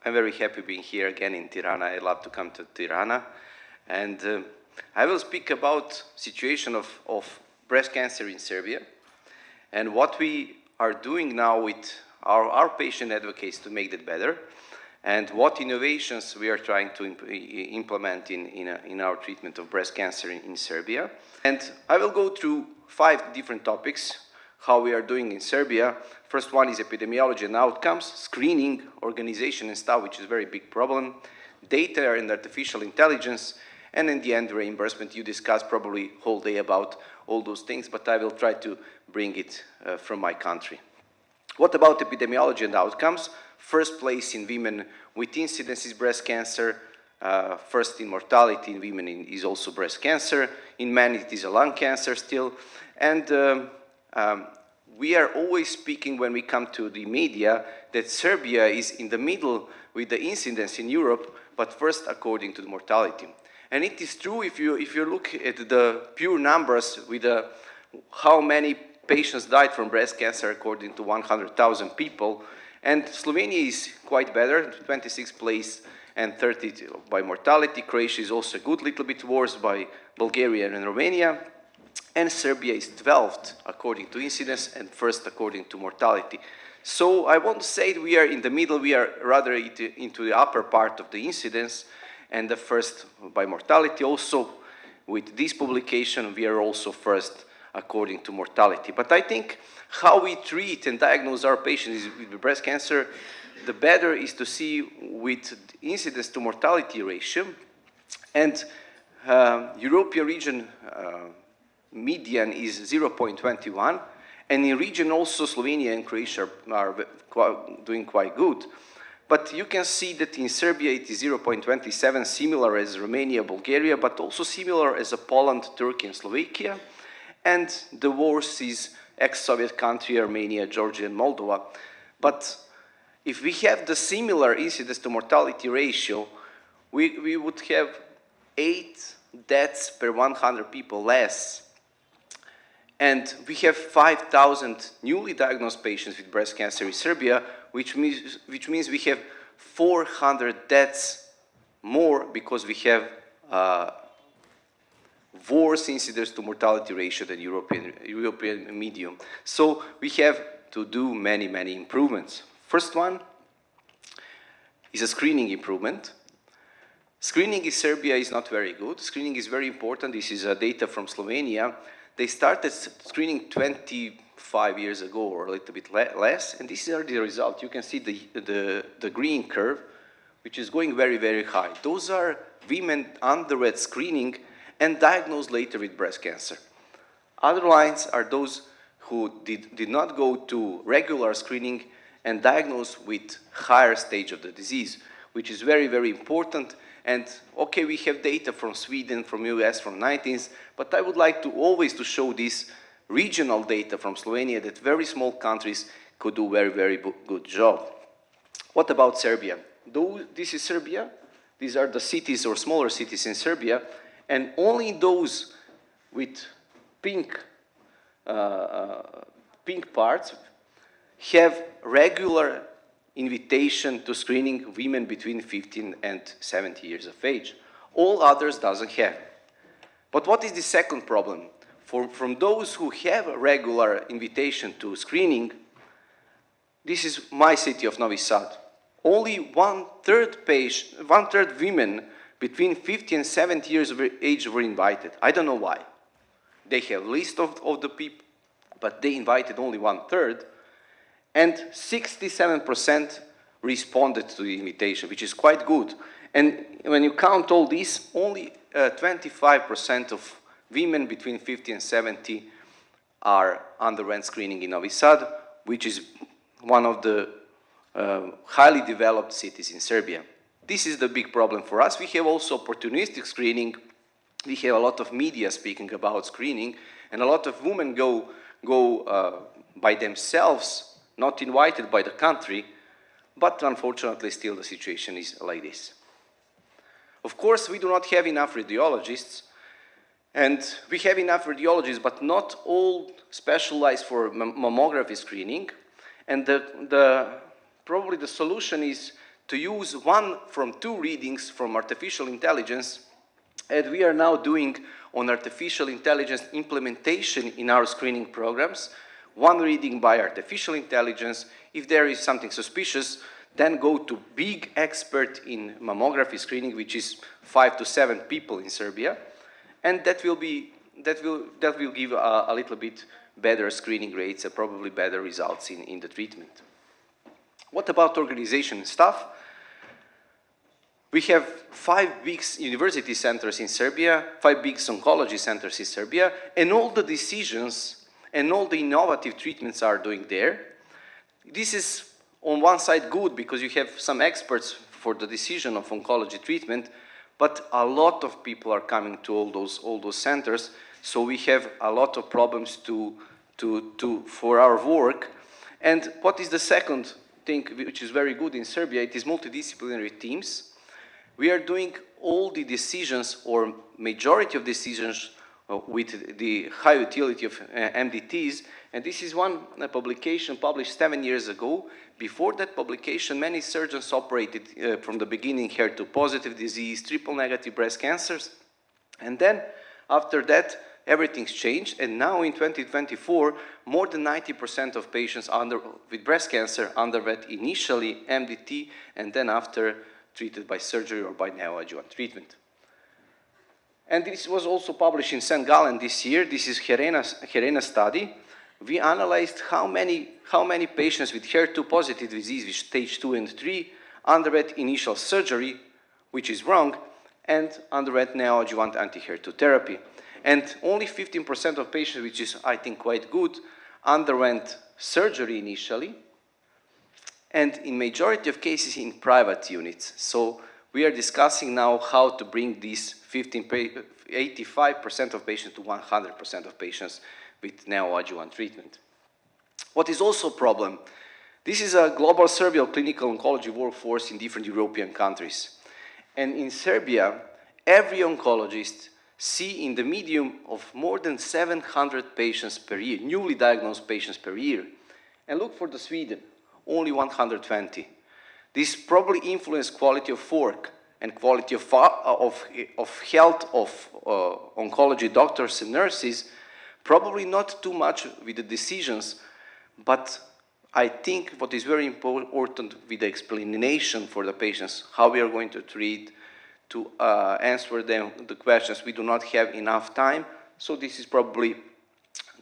I'm very happy being here again in Tirana. I love to come to Tirana. And I will speak about situation of breast cancer in Serbia and what we are doing now with our patient advocates to make that better, and what innovations we are trying to implement in our treatment of breast cancer in Serbia. And I will go through 5 different topics, how we are doing in Serbia. First one is epidemiology and outcomes, screening, organization and stuff, which is a very big problem, data and artificial intelligence, and in the end, reimbursement. You discussed probably whole day about all those things, but I will try to bring it from my country. What about epidemiology and outcomes? First place in women with incidence is breast cancer. First in mortality in women is also breast cancer. In men it is a lung cancer still. And we are always speaking when we come to the media that Serbia is in the middle with the incidence in Europe, but first according to the mortality. And it is true if you look at the pure numbers with how many patients died from breast cancer according to 100,000 people. And Slovenia is quite better, 26th place and 30th by mortality. Croatia is also a good little bit worse by Bulgaria and Romania. And Serbia is 12th according to incidence and first according to mortality. So I won't say we are in the middle, we are rather into the upper part of the incidence and the first by mortality. Also with this publication we are also first according to mortality. But I think how we treat and diagnose our patients with breast cancer, the better is to see with incidence to mortality ratio. And European region median is 0.21, and in region also Slovenia and Croatia are doing quite good. But you can see that in Serbia it is 0.27, similar as Romania, Bulgaria, but also similar as Poland, Turkey and Slovakia. And the worst is ex-Soviet country, Armenia, Georgia and Moldova. But if we have the similar incidence to mortality ratio, we would have 8 deaths per 100 people less. And we have 5,000 newly diagnosed patients with breast cancer in Serbia, which means we have 400 deaths more because we have worse incidence to mortality ratio than European medium. So we have to do many, many improvements. First one is a screening improvement. Screening in Serbia is not very good. Screening is very important. This is data from Slovenia. They started screening 25 years ago or a little bit less, and this is the result. You can see the green curve, which is going very, very high. Those are women underwent screening and diagnosed later with breast cancer. Other lines are those who did not go to regular screening and diagnosed with higher stage of the disease, which is very, very important. And okay, we have data from Sweden, from US, from 19th, but I would like to always to show this regional data from Slovenia that very small countries could do very, very good job. What about Serbia? This is Serbia. These are the cities or smaller cities in Serbia, and only those with pink parts have regular invitation to screening women between 15 and 70 years of age. All others doesn't have. But what is the second problem? From those who have a regular invitation to screening, this is my city of Novi Sad. Only one-third women between 50 and 70 years of age were invited. I don't know why. They have a list of the people, but they invited only one-third. And 67% responded to the invitation, which is quite good. And when you count all this, only 25% of women between 50 and 70 are underwent screening in Novi Sad, which is one of the highly developed cities in Serbia. This is the big problem for us. We have also opportunistic screening. We have a lot of media speaking about screening, and a lot of women go by themselves, not invited by the country, but unfortunately still the situation is like this. Of course, we do not have enough radiologists, and we have enough radiologists, but not all specialized for mammography screening. And probably the solution is to use 1 from 2 readings from artificial intelligence, and we are now doing on artificial intelligence implementation in our screening programs. 1 reading by artificial intelligence. If there is something suspicious, then go to big expert in mammography screening, which is 5 to 7 people in Serbia, and that will give a little bit better screening rates and probably better results in the treatment. What about organization and staff? We have 5 big university centers in Serbia, 5 big oncology centers in Serbia, and all the decisions and all the innovative treatments are doing there. This is on one side good because you have some experts for the decision of oncology treatment, but a lot of people are coming to all those centers, so we have a lot of problems for our work. And what is the second thing which is very good in Serbia? It is multidisciplinary teams. We are doing all the decisions or majority of decisions with the high utility of MDTs, and this is one publication published 7 years ago. Before that publication, many surgeons operated from the beginning HER2-positive disease, triple-negative breast cancers, and then after that everything's changed, and now in 2024 more than 90% of patients with breast cancer underwent initially MDT and then after treated by surgery or by neoadjuvant treatment. And this was also published in St. Gallen this year. This is Herena study. We analyzed how many patients with HER2-positive disease with stage 2 and 3 underwent initial surgery, which is wrong, and underwent neoadjuvant anti-HER2 therapy. And only 15% of patients, which is, I think, quite good, underwent surgery initially, and in majority of cases in private units. So we are discussing now how to bring these 85% of patients to 100% of patients with neoadjuvant treatment. What is also a problem? This is a global survey of clinical oncology workforce in different European countries. And in Serbia, every oncologist see in the medium of more than 700 patients per year, newly diagnosed patients per year. And look for the Sweden, only 120. This probably influences quality of work and quality of health of oncology doctors and nurses, probably not too much with the decisions, but I think what is very important with the explanation for the patients, how we are going to treat, to answer them the questions. We do not have enough time, so this is probably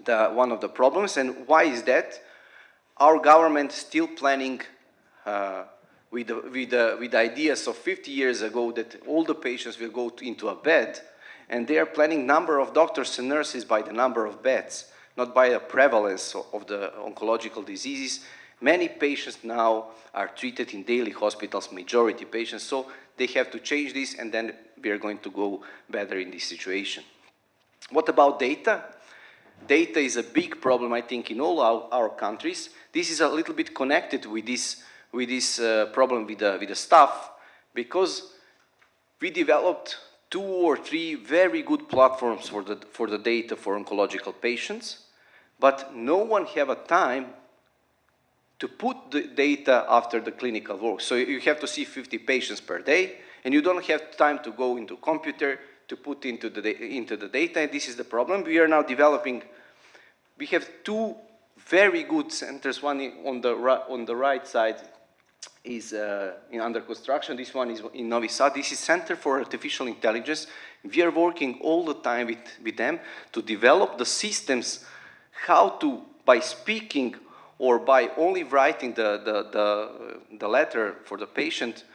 one of the problems. And why is that? Our government still planning with ideas of 50 years ago that all the patients will go into a bed, and they are planning number of doctors and nurses by the number of beds, not by the prevalence of the oncological diseases. Many patients now are treated in daily hospitals, majority patients, so they have to change this, and then we are going to go better in this situation. What about data? Data is a big problem, I think, in all our countries. This is a little bit connected with this problem with the staff, because we developed 2 or 3 very good platforms for the data for oncological patients, but no one have a time to put the data after the clinical work. So you have to see 50 patients per day, and you don't have time to go into computer to put into the data, and this is the problem. We are now developing, we have 2 very good centers. One on the right side is under construction. This one is in Novi Sad. This is Center for Artificial Intelligence. We are working all the time with them to develop the systems, how to, by speaking or by only writing the letter for the patient,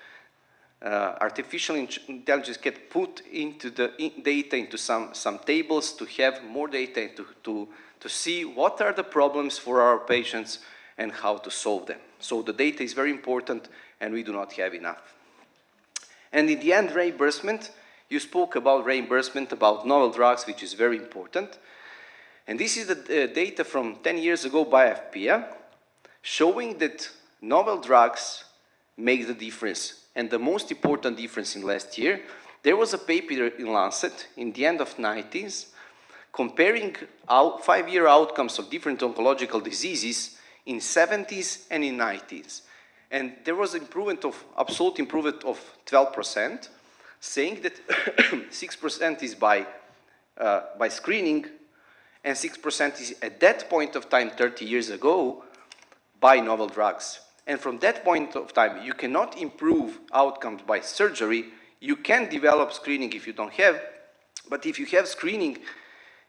artificial intelligence can put into the data into some tables to have more data to see what are the problems for our patients and how to solve them. So the data is very important, and we do not have enough. And in the end, reimbursement. You spoke about reimbursement, about novel drugs, which is very important. And this is the data from 10 years ago by FPA, showing that novel drugs make the difference. And the most important difference in last year, there was a paper in Lancet in the end of 90s comparing 5-year outcomes of different oncological diseases in 70s and in 90s. And there was absolute improvement of 12%, saying that 6% is by screening, and 6% is at that point of time, 30 years ago, by novel drugs. And from that point of time, you cannot improve outcomes by surgery. You can develop screening if you don't have, but if you have screening,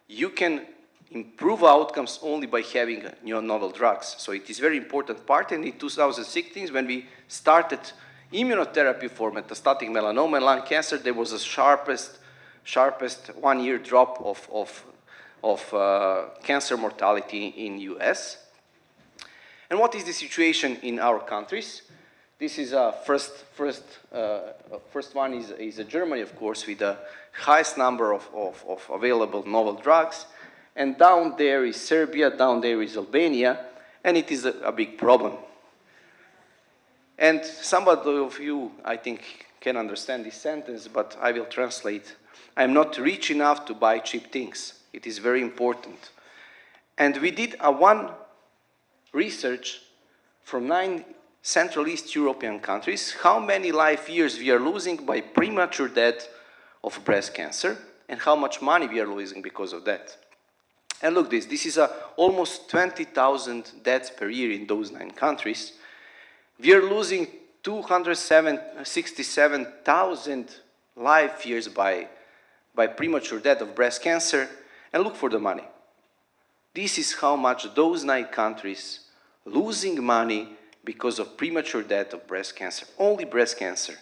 you can improve outcomes only by having new novel drugs. So it is very important part, and in 2016, when we started immunotherapy for metastatic melanoma and lung cancer, there was a sharpest 1-year drop of cancer mortality in US. And what is the situation in our countries? This is first one is Germany, of course, with the highest number of available novel drugs. And down there is Serbia, down there is Albania, and it is a big problem. And somebody of you, I think, can understand this sentence, but I will translate. I'm not rich enough to buy cheap things. It is very important. And we did one research from 9 Central East European countries, how many life years we are losing by premature death of breast cancer, and how much money we are losing because of that. And look, this is almost 20,000 deaths per year in those 9 countries. We are losing 267,000 life years by premature death of breast cancer, and look for the money. This is how much those 9 countries losing money because of premature death of breast cancer, only breast cancer.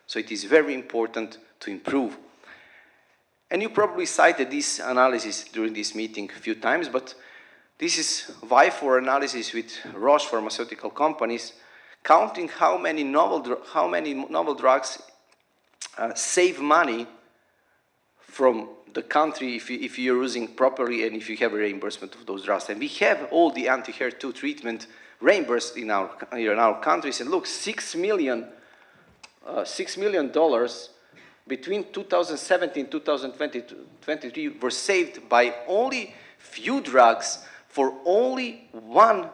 So it is very important to improve. And you probably cited this analysis during this meeting a few times, but this is Vifor analysis with Roche pharmaceutical companies, counting how many novel drugs save money from the country if you're using properly and if you have a reimbursement of those drugs. And we have all the anti-HER2 treatment reimbursed in our countries. And look, $6 million between 2017 and 2023 were saved by only few drugs for only one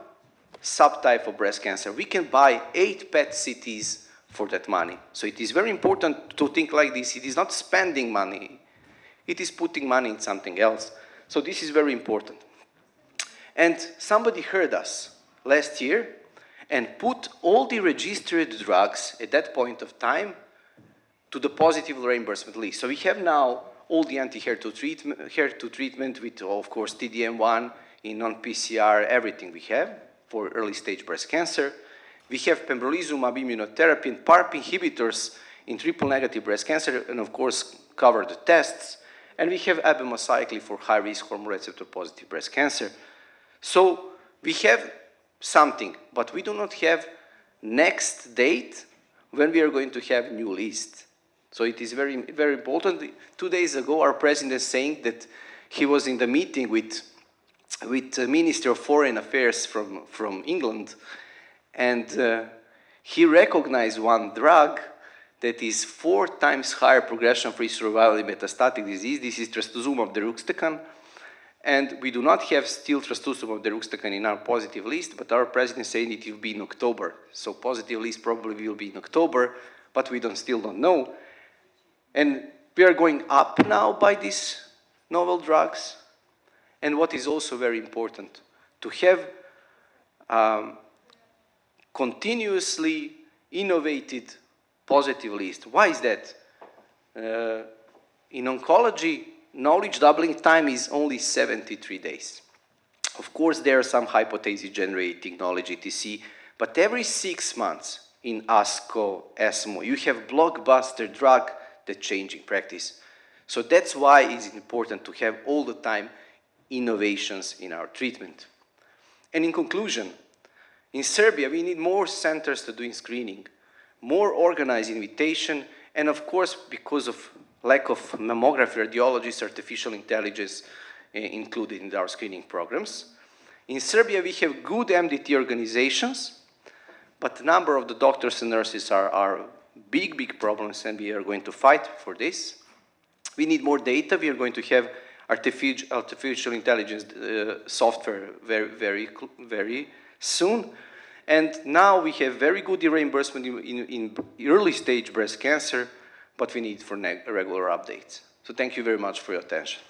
subtype of breast cancer. We can buy 8 PET CTs for that money. So it is very important to think like this. It is not spending money. It is putting money in something else. So this is very important. And somebody heard us last year and put all the registered drugs at that point of time to the positive reimbursement list. So we have now all the anti-HER2 treatment with, of course, TDM1 in non-PCR, everything we have for early stage breast cancer. We have pembrolizumab immunotherapy and PARP inhibitors in triple-negative breast cancer, and of course cover the tests. And we have abemaciclib for high-risk hormone receptor-positive breast cancer. So we have something, but we do not have next date when we are going to have new list. So it is very, very important. 2 days ago, our president saying that he was in the meeting with the Minister of Foreign Affairs from England, and he recognized one drug that is 4 times higher progression-free survival in metastatic disease. This is trastuzumab deruxtecan, and we do not have still trastuzumab deruxtecan in our positive list, but our president is saying it will be in October. So positive list probably will be in October, but we still don't know. And we are going up now by these novel drugs. And what is also very important, to have continuously innovated positive list. Why is that? In oncology, knowledge doubling time is only 73 days. Of course, there are some hypothesis generating knowledge, etc. But every 6 months in ASCO, ESMO, you have blockbuster drug that changing practice. So that's why it's important to have all the time innovations in our treatment. And in conclusion, in Serbia, we need more centers to do screening, more organized invitation, and of course, because of lack of mammography radiologists, artificial intelligence included in our screening programs. In Serbia, we have good MDT organizations, but the number of the doctors and nurses are big problems, and we are going to fight for this. We need more data. We are going to have artificial intelligence software very soon. And now we have very good reimbursement in early stage breast cancer, but we need for regular updates. So thank you very much for your attention.